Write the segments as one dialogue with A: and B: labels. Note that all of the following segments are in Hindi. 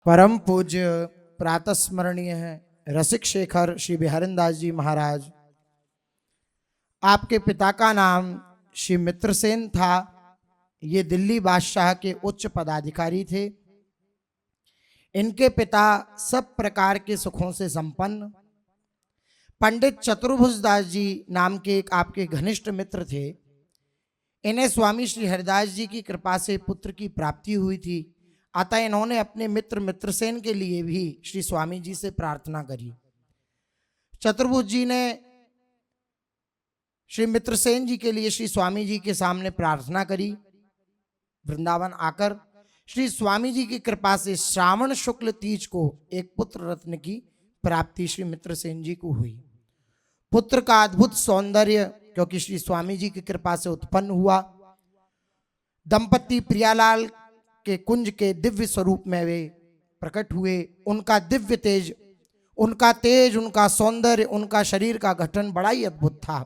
A: परम पूज्य प्रातः स्मरणीय है रसिक शेखर श्री बिहारिंदास जी महाराज। आपके पिता का नाम श्री मित्रसेन था। ये दिल्ली बादशाह के उच्च पदाधिकारी थे। इनके पिता सब प्रकार के सुखों से संपन्न पंडित चतुर्भुज दास जी नाम के एक आपके घनिष्ठ मित्र थे। इन्हें स्वामी श्री हरिदास जी की कृपा से पुत्र की प्राप्ति हुई थी। अतः इन्होंने अपने मित्र मित्रसेन के लिए भी श्री स्वामी जी से प्रार्थना करी। चतुर्भुज जी ने श्री मित्रसेन जी के लिए श्री स्वामी जी के सामने प्रार्थना करी। वृंदावन आकर श्री स्वामी जी की कृपा से श्रावण शुक्ल तीज को एक पुत्र रत्न की प्राप्ति श्री मित्रसेन जी को हुई। पुत्र का अद्भुत सौंदर्य क्योंकि श्री स्वामी जी की कृपा से उत्पन्न हुआ। दंपति प्रियालाल के कुंज के दिव्य स्वरूप में वे प्रकट हुए। उनका दिव्य तेज, उनका सौंदर्य, उनका शरीर का गठन बड़ा ही अद्भुत था।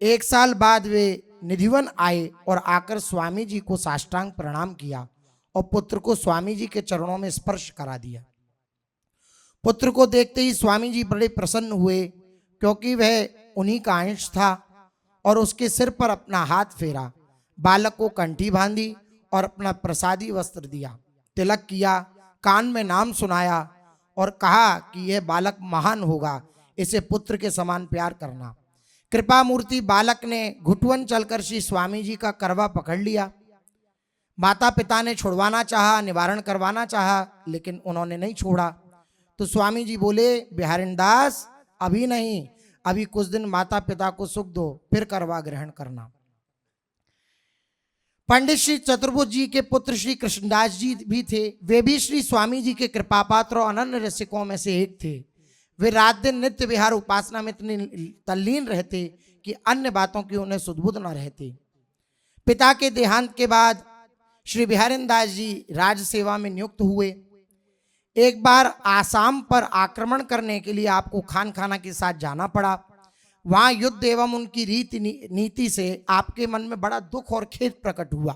A: 1 साल बाद वे निधिवन आए और आकर स्वामी जी को साष्टांग प्रणाम किया और पुत्र को स्वामी जी के चरणों में स्पर्श करा दिया। पुत्र को देखते ही स्वामी जी बड़े प्रसन्न हुए क्योंकि वह उन्हीं का अंश था और उसके सिर पर अपना हाथ फेरा, बालक को कंठी बांधी और अपना प्रसादी वस्त्र दिया, तिलक किया, कान में नाम सुनाया और कहा कि यह बालक महान होगा, इसे पुत्र के समान प्यार करना। कृपा मूर्ति बालक ने घुटवन चलकर श्री स्वामी जी का करवा पकड़ लिया। माता पिता ने छुड़वाना चाहा, निवारण करवाना चाहा, लेकिन उन्होंने नहीं छोड़ा। तो स्वामी जी बोले, बिहारिंदास अभी नहीं, अभी कुछ दिन माता पिता को सुख दो, फिर करवा ग्रहण करना। पंडित श्री चतुर्भुज जी के पुत्र श्री कृष्णदास जी भी थे। वे भी श्री स्वामी जी के कृपा पात्र और अनन्य रसिकों में से एक थे। वे रात दिन नित्य विहार उपासना में इतने तल्लीन रहते कि अन्य बातों की उन्हें सुधबुध न रहती। पिता के देहांत के बाद श्री बिहारिंदास जी राज सेवा में नियुक्त हुए। एक बार आसाम पर आक्रमण करने के लिए आपको खान खाना के साथ जाना पड़ा। वहां युद्ध एवं उनकी नीति से आपके मन में बड़ा दुख और खेद प्रकट हुआ।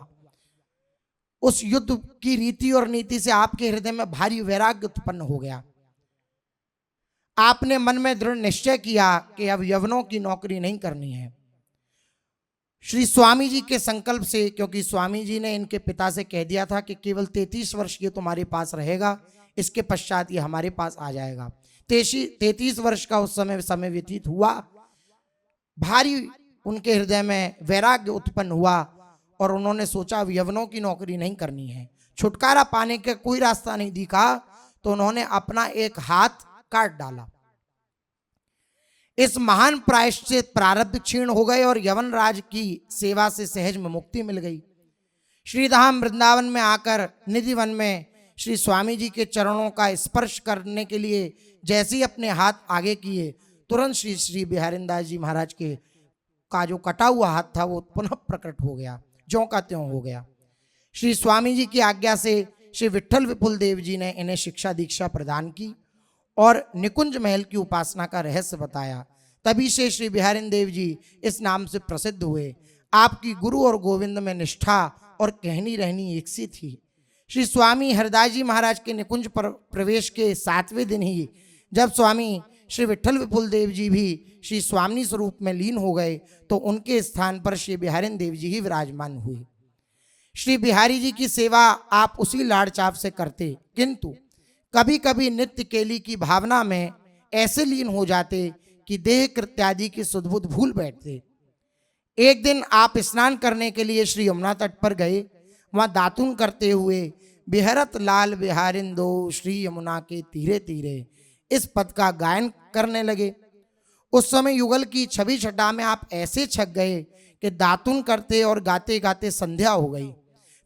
A: उस युद्ध की रीति और नीति से आपके हृदय में भारी वैराग्य उत्पन्न हो गया। आपने मन में दृढ़ निश्चय किया कि अब यवनों की नौकरी नहीं करनी है। श्री स्वामी जी के संकल्प से, क्योंकि स्वामी जी ने इनके पिता से कह दिया था कि केवल 33 वर्ष ये तुम्हारे पास रहेगा, इसके पश्चात ये हमारे पास आ जाएगा। 33 वर्ष का उस समय व्यतीत हुआ। भारी उनके हृदय में वैराग्य उत्पन्न हुआ और उन्होंने सोचा अब यवनों की नौकरी नहीं करनी है। छुटकारा पाने का कोई रास्ता नहीं दिखा तो उन्होंने अपना एक हाथ काट डाला। इस महान प्रायश्चित प्रारब्ध क्षीण हो गए और यवन राज की सेवा से सहज में मुक्ति मिल गई। श्रीधाम वृंदावन में आकर निधिवन में श्री स्वामी जी के चरणों का स्पर्श करने के लिए जैसे ही अपने हाथ आगे किए, तुरंत श्री बिहारिंदास जी महाराज के का जो कटा हुआ हाथ था वो पुनः प्रकट हो गया, ज्यों का त्यों हो गया। श्री स्वामी जी की आज्ञा से श्री विट्ठल विपुल देव जी ने इन्हें शिक्षा दीक्षा प्रदान की और निकुंज महल की उपासना का रहस्य बताया। तभी से श्री बिहारिन देव जी इस नाम से प्रसिद्ध हुए। आपकी गुरु और गोविंद में निष्ठा और कहनी रहनी एक सी थी। श्री स्वामी हरिदास जी महाराज के निकुंज पर प्रवेश के 7वें दिन ही जब स्वामी श्री विट्ठल विपुल देव जी भी श्री स्वामी स्वरूप में लीन हो गए तो उनके स्थान पर श्री बिहारिन देव जी ही विराजमान हुए। श्री बिहारी जी की सेवा आप उसी लाड़ चाप से करते, किंतु कभी कभी नित्य केली की भावना में ऐसे लीन हो जाते कि देह कृत्यादि की सुधबुध भूल बैठते। एक दिन आप स्नान करने के लिए श्री यमुना तट पर गए। वहां दातुन करते हुए बिहरत लाल बिहारिंदो श्री यमुना के तीरे तीरे इस पद का गायन करने लगे। उस समय युगल की छवि छटा में आप ऐसे छक गए कि दातुन करते और गाते गाते संध्या हो गई।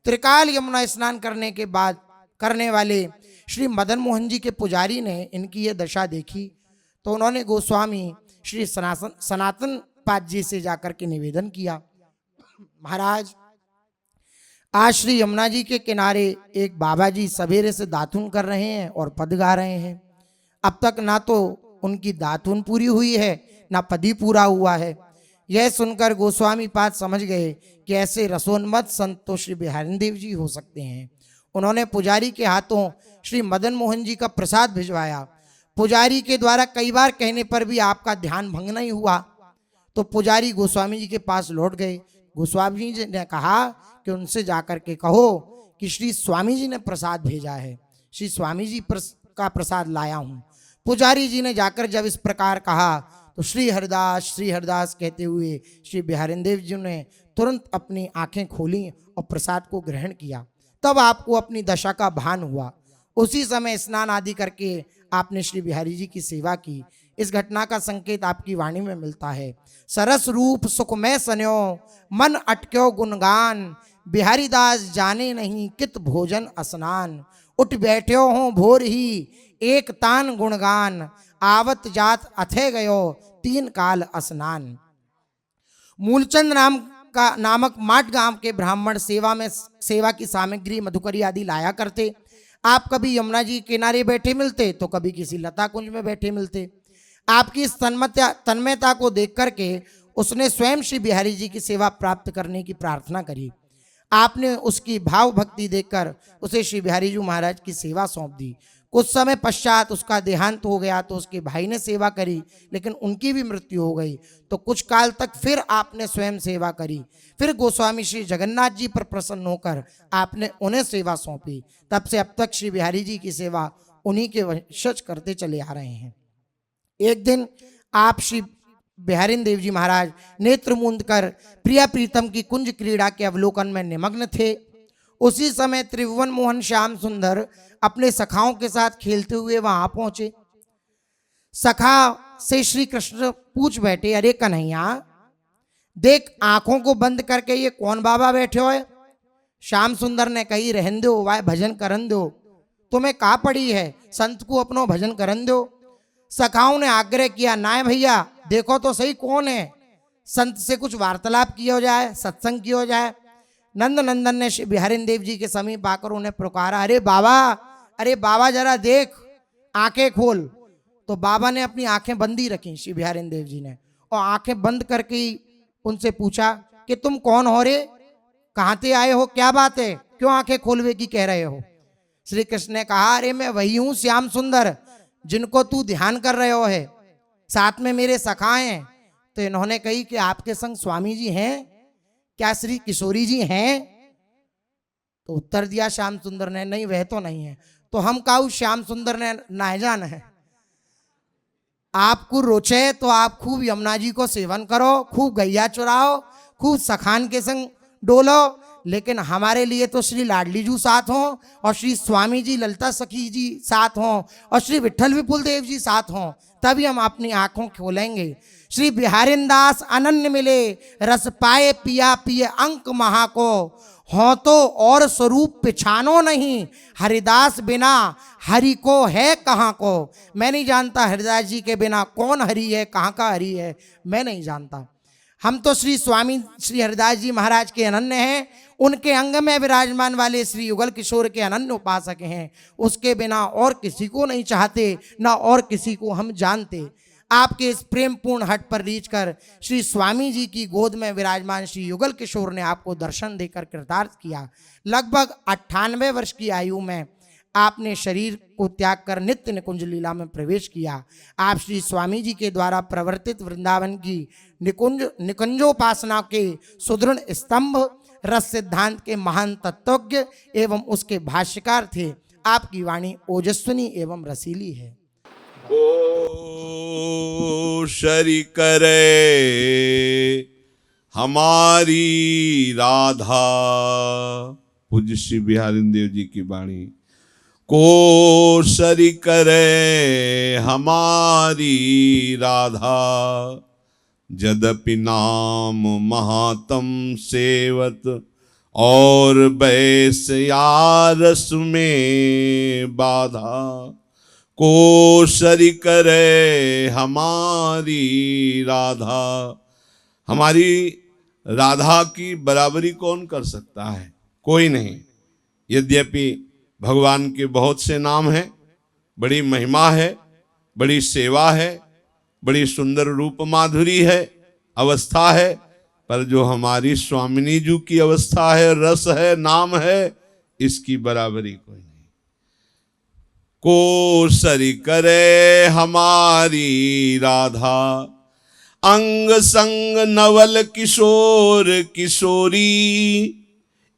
A: त्रिकाल यमुना स्नान करने के बाद करने वाले श्री मदन मोहन जी के पुजारी ने इनकी ये दशा देखी तो उन्होंने गोस्वामी श्री सनातन पाद जी से जाकर के निवेदन किया, महाराज आज श्री यमुना जी के किनारे एक बाबा जी सवेरे से दातुन कर रहे हैं और पद गा रहे हैं। अब तक ना तो उनकी दातुन पूरी हुई है ना पदी पूरा हुआ है। यह सुनकर गोस्वामी पाद समझ गए कि ऐसे रसोन्मत्त संत तो श्री बिहारिन देव जी हो सकते हैं। उन्होंने पुजारी के हाथों श्री मदन मोहन जी का प्रसाद भिजवाया। पुजारी के द्वारा कई बार कहने पर भी आपका ध्यान भंग नहीं हुआ, तो पुजारी गोस्वामी जी के पास लौट गए। गोस्वामी जी ने कहा कि उनसे जाकर के कहो कि श्री स्वामी जी ने प्रसाद भेजा है, श्री स्वामी जी का प्रसाद लाया हूँ। पुजारी जी ने जाकर जब इस प्रकार कहा तो श्री हरिदास कहते हुए श्री बिहारिंदेव जी ने तुरंत अपनी आंखें खोली और प्रसाद को ग्रहण किया। तब आपको अपनी दशा का भान हुआ। उसी समय स्नान आदि करके आपने श्री बिहारी जी की सेवा की। इस घटना का संकेत आपकी वाणी में मिलता है। सरस रूप सुखमय सन्यो मन अटक्यो गुणगान, बिहारी दास जाने नहीं कित भोजन स्नान। उठ बैठ्यो हो भोर ही एक तान गुणगान, आवत जात अथे गयो तीन काल स्नान। मूलचंद नामक माट गांव के ब्राह्मण सेवा की सामग्री मधुकरी आदि लाया करते। आप कभी यमुना जी किनारे बैठे मिलते तो कभी किसी लता कुंज में बैठे मिलते। आपकी इस तन्मयता को देख करके उसने स्वयं श्री बिहारी जी की सेवा प्राप्त करने की प्रार्थना करी। आपने उसकी भाव भक्ति देखकर उसे श्री बिहारी जी महाराज की सेवा सौंप दी। कुछ समय पश्चात उसका देहांत हो गया तो उसके भाई ने सेवा करी, लेकिन उनकी भी मृत्यु हो गई। तो कुछ काल तक फिर आपने स्वयं सेवा करी। फिर गोस्वामी श्री जगन्नाथ जी पर प्रसन्न होकर आपने उन्हें सेवा सौंपी। तब से अब तक श्री बिहारी जी की सेवा उन्हीं के वंशज करते चले आ रहे हैं। एक दिन आप श्री बिहारिन देव जी महाराज नेत्र मूंद कर प्रिया प्रीतम की कुंज क्रीड़ा के अवलोकन में निमग्न थे। उसी समय त्रिभुवन मोहन श्याम सुंदर अपने सखाओं के साथ खेलते हुए वहां पहुंचे। सखा से श्री कृष्ण पूछ बैठे, अरे कन्हैया देख आंखों को बंद करके ये कौन बाबा बैठे हो? श्याम सुंदर ने कही, रहन दो वाय भजन करन दो, तुम्हें कहा पड़ी है, संत को अपनो भजन करन दो। सखाओं ने आग्रह किया, नाय भैया देखो तो सही कौन है, संत से कुछ वार्तालाप किया हो जाए, सत्संग किया हो जाए। नंद नंदन ने श्री बिहारिन देव जी के समीप आकर उन्हें पुकारा, अरे बाबा जरा देख, आंखें खोल। तो बाबा ने अपनी आंखें बंदी रखी श्री बिहारिन देव जी ने, और आंखें बंद करके ही उनसे पूछा कि तुम कौन हो रे, कहाँ से आए हो, क्या बात है, क्यों आंखें खोलवे की कह रहे हो? श्री कृष्ण ने कहा, अरे मैं वही हूं श्याम सुंदर जिनको तू ध्यान कर रहे हो है, साथ में मेरे सखा हैं। तो इन्होंने कही कि आपके संग स्वामी जी हैं क्या, श्री किशोरी जी हैं? तो उत्तर दिया श्याम सुंदर ने, नहीं वह तो नहीं है। तो हम काऊ श्याम सुंदर ने ना जान है, आपको रोचे तो आप खूब यमुना जी को सेवन करो, खूब गैया चुराओ, खूब सखान के संग डोलो, लेकिन हमारे लिए तो श्री लाडली जी साथ हों और श्री स्वामी जी ललिता सखी जी साथ हों और श्री विठल विपुल देव जी साथ हों, तभी हम अपनी आंखों खोलेंगे। श्री बिहारिन दास अनन्य मिले, रस पाए पिया पिए अंक महा को, हो तो और स्वरूप पिछानो नहीं, हरिदास बिना हरि को है कहाँ को। मैं नहीं जानता हरिदास जी के बिना कौन हरि है, कहाँ का हरि है, मैं नहीं जानता। हम तो श्री स्वामी श्री हरिदास जी महाराज के अनन्य हैं, उनके अंग में विराजमान वाले श्री युगल किशोर के अनन्य उपासक हैं। उसके बिना और किसी को नहीं चाहते, ना और किसी को हम जानते। आपके इस प्रेम पूर्ण हट पर रीच कर श्री स्वामी जी की गोद में विराजमान श्री युगल किशोर ने आपको दर्शन देकर कृतार्थ किया। लगभग 98 वर्ष की आयु में आपने शरीर को त्याग कर नित्य निकुंज लीला में प्रवेश किया। आप श्री स्वामी जी के द्वारा प्रवर्तित वृंदावन की निकुंजोपासना के सुदृढ़ स्तंभ, रस सिद्धांत के महान तत्वज्ञ एवं उसके भाष्यकार थे। आपकी वाणी ओजस्विनी एवं रसीली है।
B: को शरी करे हमारी राधा, पूज्य श्री बिहारिन देव जी की वाणी। को शरी करे हमारी राधा, जदपि नाम महातम सेवत, और बैसयारस में बाधा। को शरी करे हमारी राधा, हमारी राधा की बराबरी कौन कर सकता है? कोई नहीं। यद्यपि भगवान के बहुत से नाम हैं, बड़ी महिमा है, बड़ी सेवा है, बड़ी सुंदर रूप माधुरी है, अवस्था है, पर जो हमारी स्वामिनी जी की अवस्था है, रस है, नाम है, इसकी बराबरी कोई नहीं। कोसरी करे हमारी राधा, अंग संग नवल किशोर किशोरी,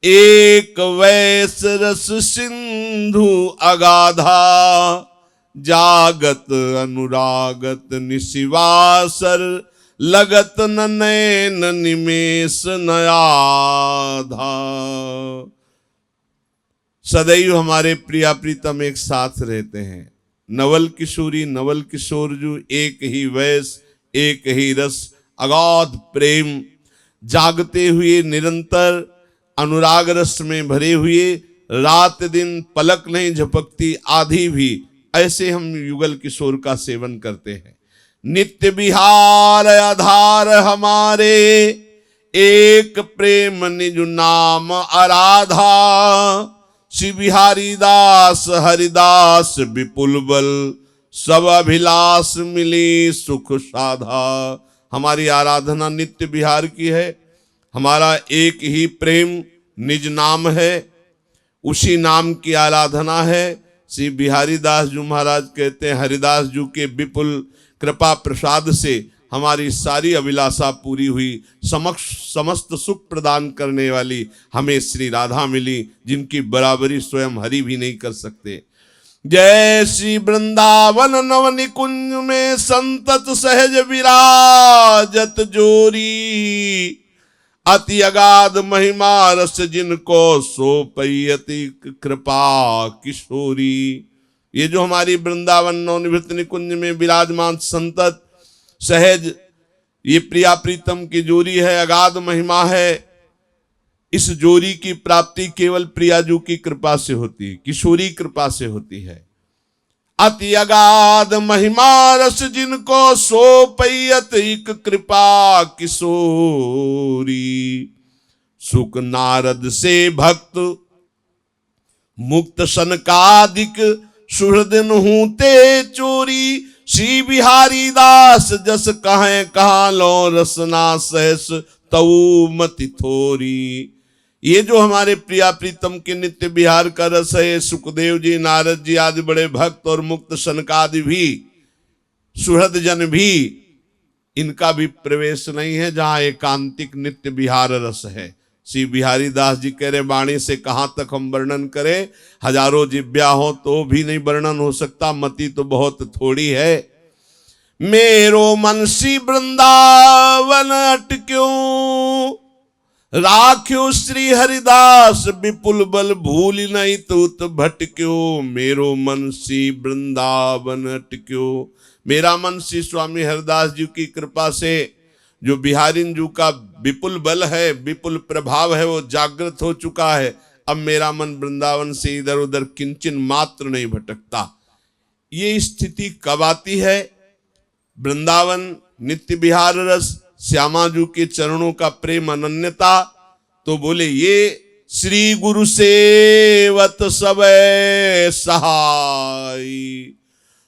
B: एक वैस रस सिंधु अगाधा, जागत अनुरागत निशिवासर, लगत न नैन निमेष नयाधा। सदैव हमारे प्रिया प्रीतम एक साथ रहते हैं। नवल किशोरी नवल किशोर जो एक ही वैस एक ही रस अगाध प्रेम, जागते हुए निरंतर अनुराग रस में भरे हुए, रात दिन पलक नहीं झपकती आधी भी, ऐसे हम युगल किशोर का सेवन करते हैं। नित्य विहार आधार हमारे, एक प्रेम निज नाम आराधा, श्री बिहारी दास हरिदास विपुल बल, सब अभिलाष मिली सुख साधा। हमारी आराधना नित्य विहार की है, हमारा एक ही प्रेम निज नाम है, उसी नाम की आराधना है। श्री बिहारी दास जी महाराज कहते हैं, हरिदास जी के विपुल कृपा प्रसाद से हमारी सारी अभिलाषा पूरी हुई, समस्त सुख प्रदान करने वाली हमें श्री राधा मिली, जिनकी बराबरी स्वयं हरि भी नहीं कर सकते। जय श्री वृंदावन नव निकुंज में संतत सहज विराजत जोरी, अति अगाध महिमा रस जिनको सो पैयति कृपा किशोरी। ये जो हमारी वृंदावन नवनिवृत्त निकुंज में विराजमान संतत सहज, ये प्रिया प्रीतम की जोरी है, अगाध महिमा है। इस जोरी की प्राप्ति केवल प्रियाजू की कृपा से होती है, किशोरी कृपा से होती है। अति अगाध महिमा रस जिनको सो पैयत एक कृपा किशोरी, सुख नारद से भक्त मुक्त सनकादिक, सुहृदन हूते चोरी, श्री बिहारी दास जस कहें कहा लो, रसना सहस तऊ मति थोरी। ये जो हमारे प्रिया प्रीतम के नित्य विहार का रस है, सुखदेव जी नारद जी आदि बड़े भक्त और मुक्त सनकादि भी, सुहृद जन भी, इनका भी प्रवेश नहीं है जहां एकांतिक नित्य विहार रस है। श्री बिहारी दास जी कह रहे, वाणी से कहां तक हम वर्णन करें, हजारों जिव्या हो तो भी नहीं वर्णन हो सकता, मति तो बहुत थोड़ी है। मेरो मन श्री वृंदावन अटक्यों, राख्यो श्री हरिदास विपुल बल, भूल नहीं तूत भटक्यो, मेरो मन श्री वृंदावन अटक्यो। मेरा मन श्री स्वामी हरिदास जी की कृपा से, जो बिहारिन जू का विपुल बल है, विपुल प्रभाव है, वो जागृत हो चुका है। अब मेरा मन वृंदावन से इधर उधर किंचन मात्र नहीं भटकता। ये स्थिति कब आती है? वृंदावन नित्य विहार रस, श्यामा जू के चरणों का प्रेम अनन्यता। तो बोले ये श्री गुरु सेवत सब सहाय।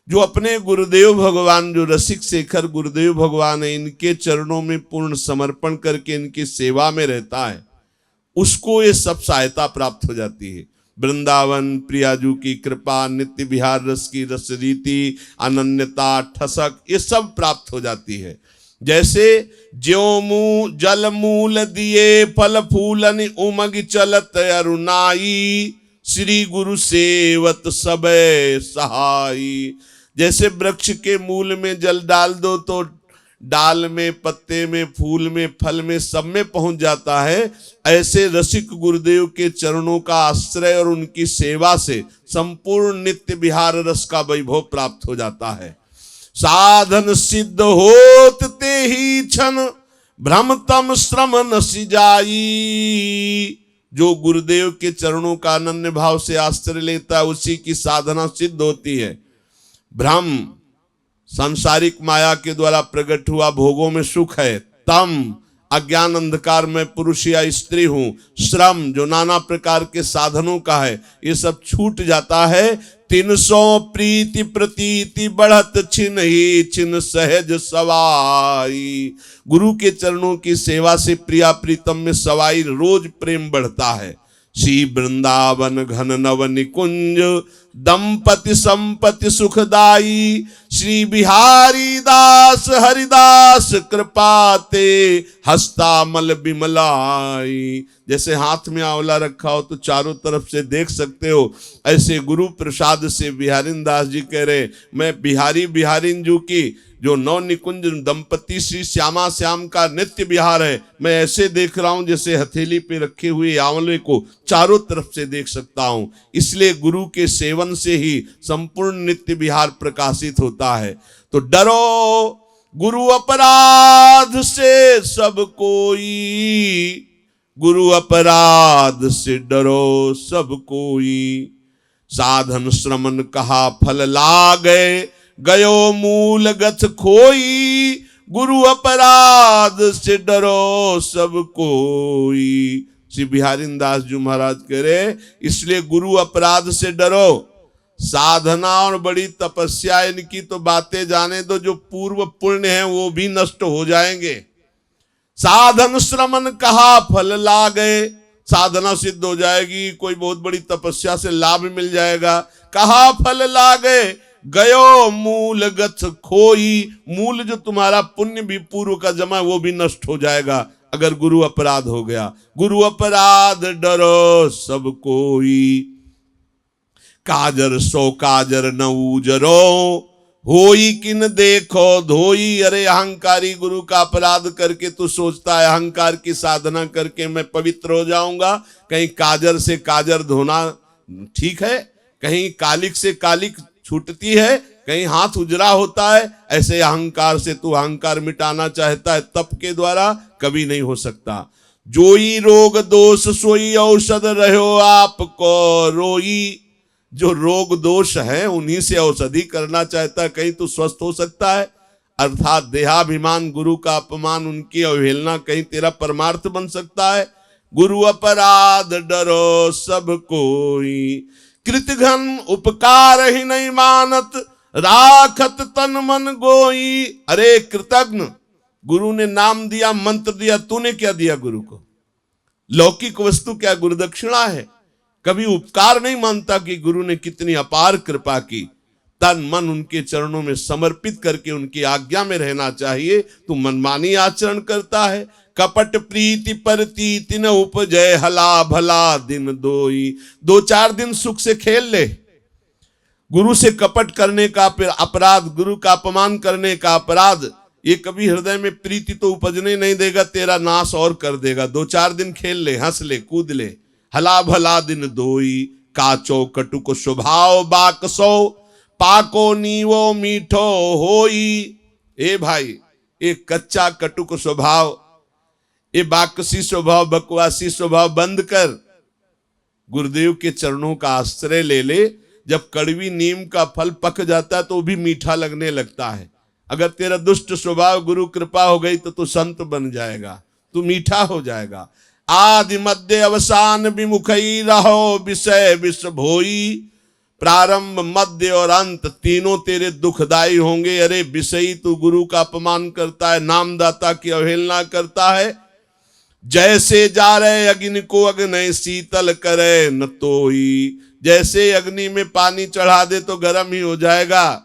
B: जो अपने गुरुदेव भगवान, जो रसिक शेखर गुरुदेव भगवान है, इनके चरणों में पूर्ण समर्पण करके इनकी सेवा में रहता है, उसको ये सब सहायता प्राप्त हो जाती है। वृंदावन प्रियाजू की कृपा, नित्य विहार रस की रस रीति, अनन्यता, ठसक, ये सब प्राप्त हो जाती है। जैसे ज्यों मुँह जल मूल दिए, फल फूलन उमग चलत अरुणाई, श्री गुरु सेवत सब सहाई। जैसे वृक्ष के मूल में जल डाल दो तो डाल में, पत्ते में, फूल में, फल में, सब में पहुंच जाता है, ऐसे रसिक गुरुदेव के चरणों का आश्रय और उनकी सेवा से संपूर्ण नित्य विहार रस का वैभव प्राप्त हो जाता है। साधन सिद्ध होत ते ही क्षण, भ्रमतम श्रम नसि जाई। जो गुरुदेव के चरणों का अनन्य भाव से आश्रय लेता है, उसी की साधना सिद्ध होती है। भ्रम सांसारिक माया के द्वारा प्रकट हुआ भोगों में सुख है, तम अज्ञान अंधकार में पुरुष या स्त्री हूं, श्रम जो नाना प्रकार के साधनों का है, ये सब छूट जाता है। 300 प्रीति प्रतीति बढ़त छिन ही छिन सहज सवाई। गुरु के चरणों की सेवा से प्रिया प्रीतम में सवाई रोज प्रेम बढ़ता है। श्री वृंदावन घन नव निकुंज दंपति संपति सुखदाई। श्री बिहारी दास हरिदास कृपाते हस्तामल बिमलाई। जैसे हाथ में आंवला रखा हो तो चारों तरफ से देख सकते हो, ऐसे गुरु प्रसाद से बिहारी दास जी कह रहे, मैं बिहारी बिहारिंजू की जो नौ निकुंज दंपति श्री श्यामा श्याम का नित्य विहार है, मैं ऐसे देख रहा हूं जैसे हथेली पे रखे हुए आंवले को चारों तरफ से देख सकता हूं। इसलिए गुरु के सेवन से ही संपूर्ण नित्य विहार प्रकाशित होता है। तो डरो गुरु अपराध से सब कोई, गुरु अपराध से डरो सब कोई। साधन श्रमन कहा फल लागे, गयो मूल गथ खोई। गुरु अपराध से डरो सब कोई। श्री बिहारी दास जी महाराज कह रहे, इसलिए गुरु अपराध से डरो। साधना और बड़ी तपस्या इनकी तो बातें जाने दो, जो पूर्व पुण्य है वो भी नष्ट हो जाएंगे। साधन श्रमन कहा फल लागे, साधना सिद्ध हो जाएगी, कोई बहुत बड़ी तपस्या से लाभ मिल जाएगा। कहा फल लागे, गयो मूल गथ खोई। मूल जो तुम्हारा पुण्य भी पूर्व का जमा वो भी नष्ट हो जाएगा अगर गुरु अपराध हो गया। गुरु अपराध डरो सब कोई। काजर सो काजर न उजरो, होई किन देखो धोई। अरे अहंकारी गुरु का अपराध करके तू सोचता है अहंकार की साधना करके मैं पवित्र हो जाऊंगा। कहीं काजर से काजर धोना ठीक है, कहीं कालिक से कालिक छूटती है, कहीं हाथ उजरा होता है। ऐसे अहंकार से तू अहंकार मिटाना चाहता है तप के द्वारा, कभी नहीं हो सकता। जोई रोग दोष सोई औषध रहो आपको रोई। जो रोग दोष है उन्हीं से औषधि करना चाहता है, कहीं तू स्वस्थ हो सकता है। अर्थात देहाभिमान गुरु का अपमान उनकी अवहेलना कहीं तेरा परमार्थ बन सकता है। गुरु अपराध डरो सब कोई। कृतघन उपकार ही नहीं मानत, राखत तन मन गोई। अरे कृतज्ञ, गुरु ने नाम दिया मंत्र दिया, तूने क्या दिया गुरु को? लौकिक वस्तु क्या गुरुदक्षिणा है? कभी उपकार नहीं मानता कि गुरु ने कितनी अपार कृपा की। तन मन उनके चरणों में समर्पित करके उनकी आज्ञा में रहना चाहिए। तू मनमानी आचरण करता है। कपट प्रीति परतीति न उपजय, हला भला दिन दोई। 2-4 दिन सुख से खेल ले। गुरु से कपट करने का अपराध, गुरु का अपमान करने का अपराध, ये कभी हृदय में प्रीति तो उपजने नहीं देगा, तेरा नाश और कर देगा। 2-4 दिन खेल ले, हंस ले, कूद ले। हला भला दिन दोई, काचो कटुक स्वभाव बाकसो, पाको नीवो मीठो होई। ए भाई, एक कच्चा कटुक स्वभाव, ये बाकसी स्वभाव, बकवासी स्वभाव बंद कर। गुरुदेव के चरणों का आश्रय ले ले। जब कड़वी नीम का फल पक जाता है तो भी मीठा लगने लगता है। अगर तेरा दुष्ट स्वभाव गुरु कृपा हो गई तो तू संत बन जाएगा, तू मीठा हो जाएगा। आदि मध्य अवसान विमुखई रहो, विषय विष भोई। प्रारंभ मध्य और अंत तीनों तेरे दुखदाई होंगे। अरे विषयी तू गुरु का अपमान करता है, नामदाता की अवहेलना करता है। जैसे जा रहे अग्नि को अग्नि शीतल करे न तोई। जैसे अग्नि में पानी चढ़ा दे तो गर्म ही हो जाएगा,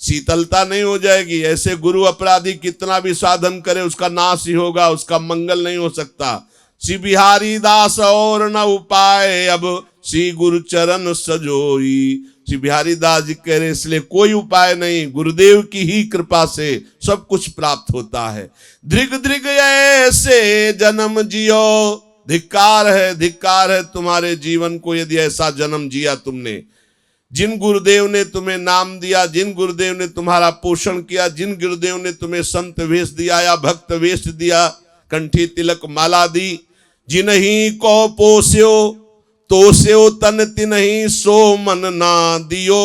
B: शीतलता नहीं हो जाएगी। ऐसे गुरु अपराधी कितना भी साधन करे उसका नाश ही होगा, उसका मंगल नहीं हो सकता। श्री बिहारी दास और न उपाय, अब श्री गुरु चरण सजोई। श्री बिहारी दास जी कह रहे इसलिए कोई उपाय नहीं, गुरुदेव की ही कृपा से सब कुछ प्राप्त होता है। दृग दृग ऐसे जन्म जियो। धिक्कार है तुम्हारे जीवन को यदि ऐसा जन्म जिया तुमने। जिन गुरुदेव ने तुम्हें नाम दिया, जिन गुरुदेव ने तुम्हारा पोषण किया, जिन गुरुदेव ने तुम्हें संत वेश दिया या भक्त वेश दिया, कंठी तिलक माला दी, जिन्हीं को पोस्यो तोस्यो तन तिन्हीं सो मन ना दियो।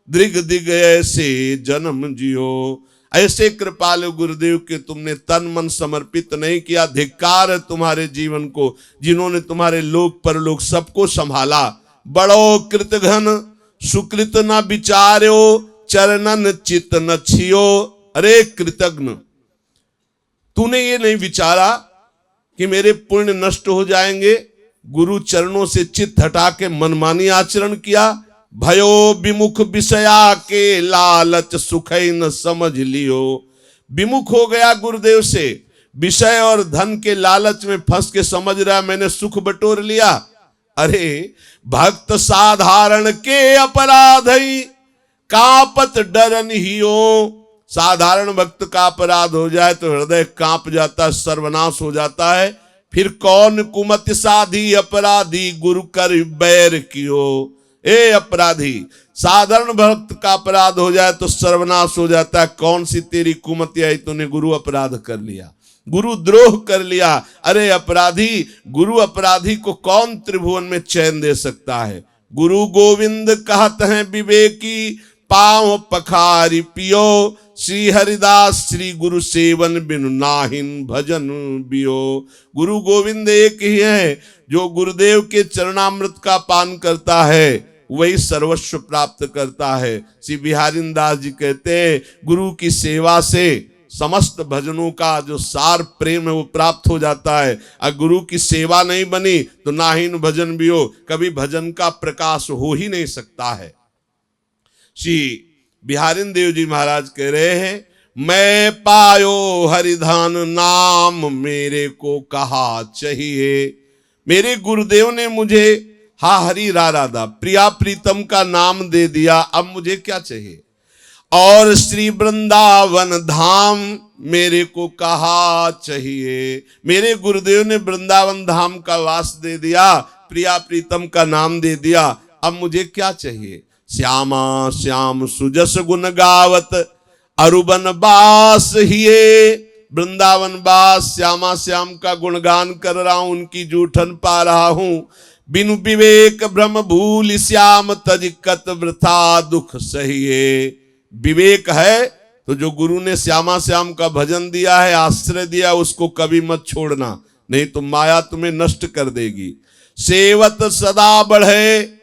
B: दृग दिग ऐसे जन्म जियो। ऐसे कृपालु गुरुदेव के तुमने तन मन समर्पित नहीं किया। धिक्कार है तुम्हारे जीवन को, जिन्होंने तुम्हारे लोक परलोक सबको संभाला। बड़ो कृतघन सुकृत न विचार्यो, चरणन चित न छियो। अरे कृतघ्न, तूने ये नहीं विचारा कि मेरे पुण्य नष्ट हो जाएंगे, गुरु चरणों से चित्त हटा के मनमानी आचरण किया, भयो विमुख विषया के लालच सुखै न समझ लियो। विमुख हो गया गुरुदेव से, विषय और धन के लालच में फंस के समझ रहा मैंने सुख बटोर लिया। अरे भक्त साधारण के अपराधई कांपत डरन हियो। साधारण भक्त का अपराध हो जाए तो हृदय कांप जाता है, सर्वनाश हो जाता है। फिर कौन कुमति साधी अपराधी गुरु कर बैर कियो। ए अपराधी, साधारण भक्त का अपराध हो जाए तो सर्वनाश हो जाता है। कौन सी तेरी कुमति आई, तूने गुरु अपराध कर लिया, गुरु द्रोह कर लिया। अरे अपराधी, गुरु अपराधी को कौन त्रिभुवन में चैन दे सकता है। गुरु गोविंद कहत हैं विवेकी पांव पखारी पियो। श्री हरिदास श्री गुरु सेवन बिनु नाहिन भजन बियो। गुरु गोविंद एक ही है, जो गुरुदेव के चरणामृत का पान करता है वही सर्वस्व प्राप्त करता है। श्री बिहारी दास जी कहते हैं गुरु की सेवा से समस्त भजनों का जो सार प्रेम है वो प्राप्त हो जाता है। अगर गुरु की सेवा नहीं बनी तो नाहीन भजन भी हो, कभी भजन का प्रकाश हो ही नहीं सकता है। श्री बिहारी देव जी महाराज कह रहे हैं मैं पायो हरिधन नाम मेरे को कहा चाहिए। मेरे गुरुदेव ने मुझे हा हरि राधा प्रिया प्रीतम का नाम दे दिया, अब मुझे क्या चाहिए। और श्री वृंदावन धाम मेरे को कहा चाहिए। मेरे गुरुदेव ने वृंदावन धाम का वास दे दिया, प्रिया प्रीतम का नाम दे दिया, अब मुझे क्या चाहिए। श्यामा श्याम सुजस गुण गावत अरुबन बास हिये। वृंदावन बास श्यामा श्याम का गुणगान कर रहा हूं, उनकी जूठन पा रहा हूं। बिनु विवेक भ्रम भूल श्याम तजिकत वृथा दुख सहिए। विवेक है तो जो गुरु ने श्यामा श्याम का भजन दिया है, आश्रय दिया, उसको कभी मत छोड़ना, नहीं तो माया तुम्हें नष्ट कर देगी। सेवत सदा बढ़े,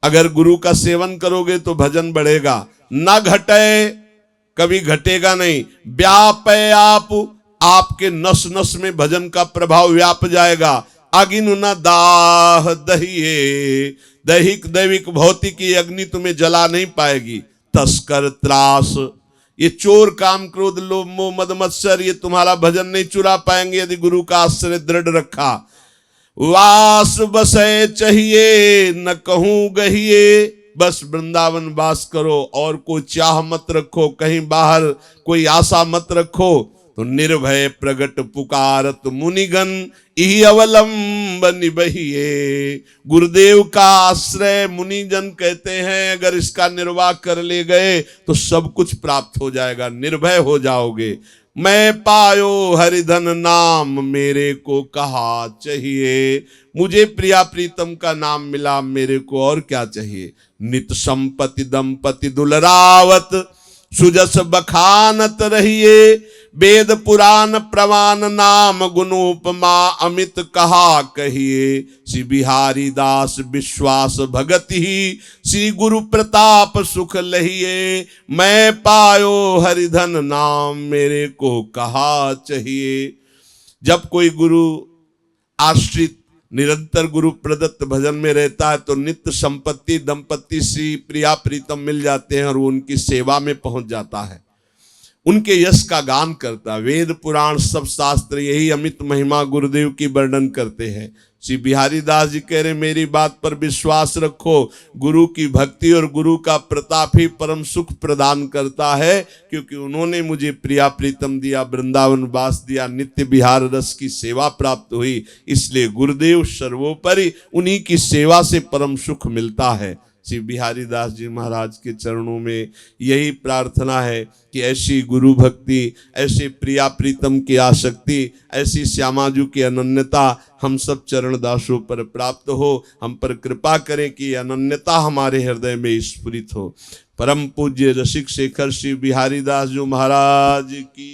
B: अगर गुरु का सेवन करोगे तो भजन बढ़ेगा। न घटे, कभी घटेगा नहीं। व्यापे आप, आपके नस नस में भजन का प्रभाव व्याप जाएगा। अगिन न दाह दहिए, दैहिक दैविक भौतिक की अग्नि तुम्हें जला नहीं पाएगी। तस्कर त्रास, ये चोर काम क्रोध लोभ मोह मद मत्सर, ये तुम्हारा भजन नहीं चुरा पाएंगे यदि गुरु का आश्रय दृढ़ रखा। वास बसे चाहिए न कहूं गहिए, बस वृंदावन वास करो और कोई चाह मत रखो, कहीं बाहर कोई आशा मत रखो। तो निर्भय प्रगट पुकारत मुनिगण इही अवलंबन बहिए। गुरुदेव का आश्रय मुनिजन कहते हैं अगर इसका निर्वाह कर ले गए तो सब कुछ प्राप्त हो जाएगा, निर्भय हो जाओगे। मैं पायो हरिधन नाम मेरे को कहा चाहिए। मुझे प्रिया प्रीतम का नाम मिला, मेरे को और क्या चाहिए। नित संपत्ति दंपति दुलरावत सुजस बखानत रहिए। वेद पुराण प्रमाण नाम गुणोपमा अमित कहा कहिए। श्री बिहारी दास विश्वास भगत ही श्री गुरु प्रताप सुख लहिए। मैं पायो हरिधन नाम मेरे को कहा चाहिए। जब कोई गुरु आश्रित निरंतर गुरु प्रदत्त भजन में रहता है तो नित्य संपत्ति दंपत्ति श्री प्रिया प्रीतम मिल जाते हैं और वो उनकी सेवा में पहुंच जाता है, उनके यश का गान करता है। वेद पुराण सब शास्त्र यही अमित महिमा गुरुदेव की वर्णन करते हैं। श्री बिहारी दास जी कह रहे मेरी बात पर विश्वास रखो। गुरु की भक्ति और गुरु का प्रताप ही परम सुख प्रदान करता है, क्योंकि उन्होंने मुझे प्रिया प्रीतम दिया, वृंदावन वास दिया, नित्य बिहार रस की सेवा प्राप्त हुई। इसलिए गुरुदेव सर्वोपरि, उन्हीं की सेवा से परम सुख मिलता है। श्री बिहारी दास जी महाराज के चरणों में यही प्रार्थना है कि ऐसी गुरु भक्ति, ऐसे प्रिया प्रीतम की आसक्ति, ऐसी श्यामाजू की अनन्यता हम सब चरण दासों पर प्राप्त हो। हम पर कृपा करें कि अनन्यता हमारे हृदय में स्फुरित हो। परम पूज्य रसिक शेखर श्री बिहारी दास जी महाराज की